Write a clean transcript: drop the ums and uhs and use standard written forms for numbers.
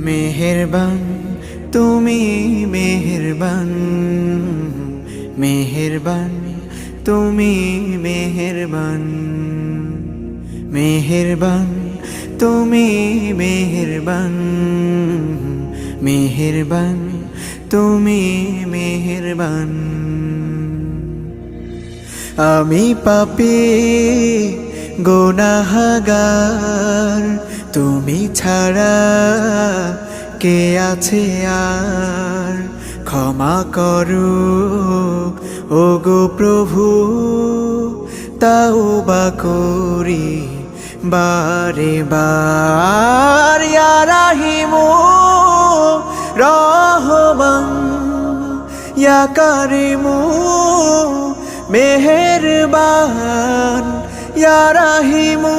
মেহেরবান তুমি মেহেরবান, মেহেরবান তুমি মেহেরবান, মেহেরবান তুমি মেহেরবান, মেহেরবান তুমি মেহেরবান। আমি পাপী গুনাহগার, তুমি ছাড়া কে আছে আর? ক্ষমা করো ওগো প্রভু, তাওবা করি বারে বার। ইয়া রাহিমু রহমান, ইয়া কারিমু মেহেরবান, ইয়া রাহিমু